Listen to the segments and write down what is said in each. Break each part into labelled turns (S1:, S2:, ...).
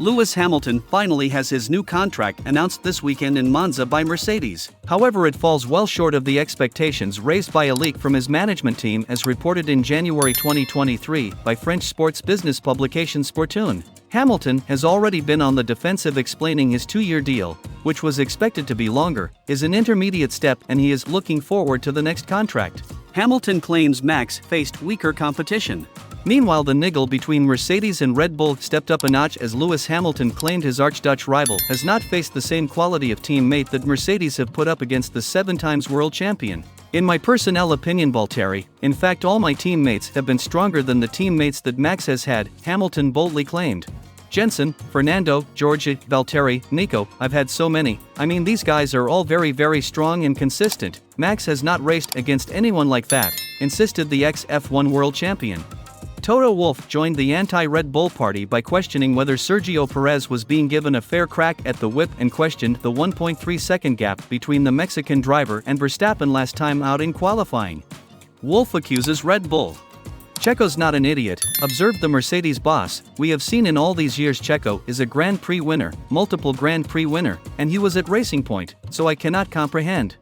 S1: Lewis Hamilton finally has his new contract announced this weekend in Monza by Mercedes. However, it falls well short of the expectations raised by a leak from his management team, as reported in January 2023 by French sports business publication Sportune. Hamilton has already been on the defensive, explaining his 2-year deal, which was expected to be longer, is an intermediate step and he is looking forward to the next contract. Hamilton claims Max faced weaker competition. Meanwhile, the niggle between Mercedes and Red Bull stepped up a notch, as Lewis Hamilton claimed his arch-Dutch rival has not faced the same quality of teammate that Mercedes have put up against the 7-time world champion. In my personnel opinion, Valtteri, in fact all my teammates have been stronger than the teammates that Max has had, Hamilton boldly claimed. Jenson, Fernando, George, Valtteri, Nico, I've had so many. I mean, these guys are all very strong and consistent. Max has not raced against anyone like that, insisted the ex-F1 world champion. Toto Wolff joined the anti-Red Bull party by questioning whether Sergio Perez was being given a fair crack at the whip and questioned the 1.3-second gap between the Mexican driver and Verstappen last time out in qualifying. Wolff accuses Red Bull. Checo's not an idiot, observed the Mercedes boss. We have seen in all these years Checo is a Grand Prix winner, multiple Grand Prix winner, and he was at Racing Point, so I cannot comprehend.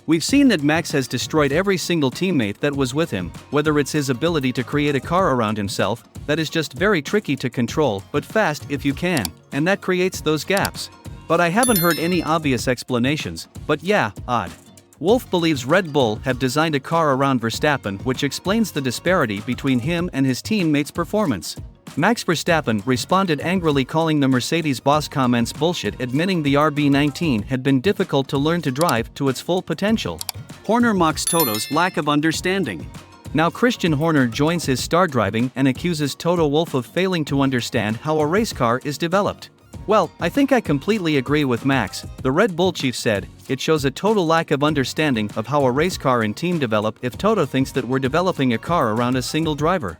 S1: We've seen that Max has destroyed every single teammate that was with him, whether it's his ability to create a car around himself, that is just very tricky to control, but fast if you can, and that creates those gaps. But I haven't heard any obvious explanations, but yeah, odd. Wolff believes Red Bull have designed a car around Verstappen, which explains the disparity between him and his teammates' performance. Max Verstappen responded angrily, calling the Mercedes boss comments bullshit, admitting the RB19 had been difficult to learn to drive to its full potential. Horner mocks Toto's lack of understanding. Now Christian Horner joins his star driving and accuses Toto Wolff of failing to understand how a race car is developed. Well, I think I completely agree with Max, the Red Bull chief said. It shows a total lack of understanding of how a race car and team develop if Toto thinks that we're developing a car around a single driver.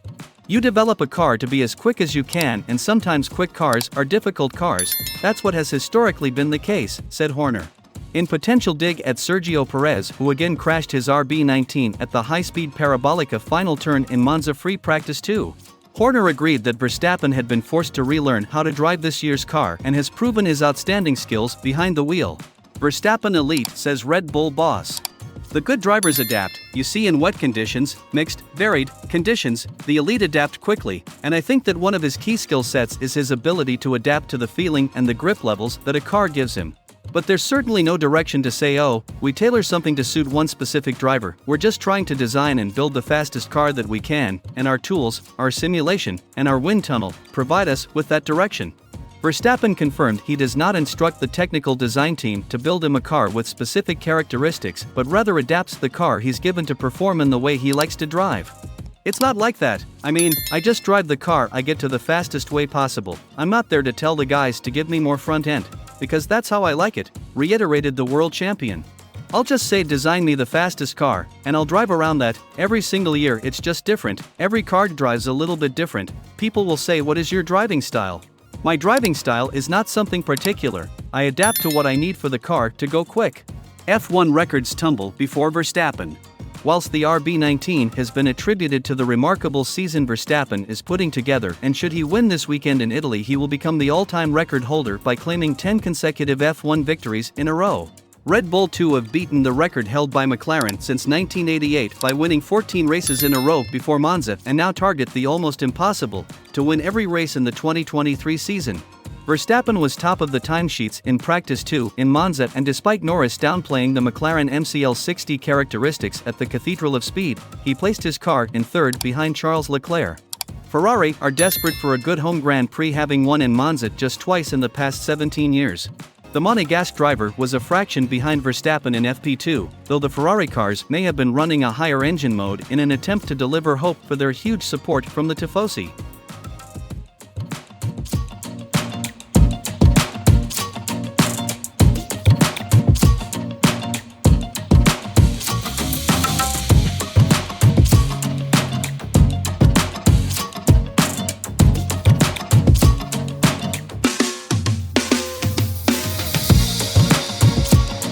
S1: You develop a car to be as quick as you can, and sometimes quick cars are difficult cars. That's what has historically been the case, said Horner. In potential dig at Sergio Perez, who again crashed his RB19 at the high-speed Parabolica final turn in Monza Free Practice 2. Horner agreed that Verstappen had been forced to relearn how to drive this year's car and has proven his outstanding skills behind the wheel. Verstappen elite, says Red Bull boss. The good drivers adapt. You see, in wet conditions, mixed, varied conditions, the elite adapt quickly, and I think that one of his key skill sets is his ability to adapt to the feeling and the grip levels that a car gives him. But there's certainly no direction to say, oh, we tailor something to suit one specific driver. We're just trying to design and build the fastest car that we can, and our tools, our simulation, and our wind tunnel provide us with that direction. Verstappen confirmed he does not instruct the technical design team to build him a car with specific characteristics, but rather adapts the car he's given to perform in the way he likes to drive. It's not like that. I mean, I just drive the car I get to the fastest way possible. I'm not there to tell the guys to give me more front end, because that's how I like it, reiterated the world champion. I'll just say design me the fastest car, and I'll drive around that. Every single year it's just different. Every car drives a little bit different. People will say, what is your driving style? My driving style is not something particular. I adapt to what I need for the car to go quick. F1 records tumble before Verstappen. Whilst the RB19 has been attributed to the remarkable season Verstappen is putting together, and should he win this weekend in Italy, he will become the all-time record holder by claiming 10 consecutive F1 victories in a row. Red Bull too have beaten the record held by McLaren since 1988 by winning 14 races in a row before Monza, and now target the almost impossible, to win every race in the 2023 season. Verstappen was top of the timesheets in Practice 2 in Monza, and despite Norris downplaying the McLaren MCL 60 characteristics at the Cathedral of Speed, he placed his car in third behind Charles Leclerc. Ferrari are desperate for a good home Grand Prix, having won in Monza just twice in the past 17 years. The Monegasque driver was a fraction behind Verstappen in FP2, though the Ferrari cars may have been running a higher engine mode in an attempt to deliver hope for their huge support from the Tifosi.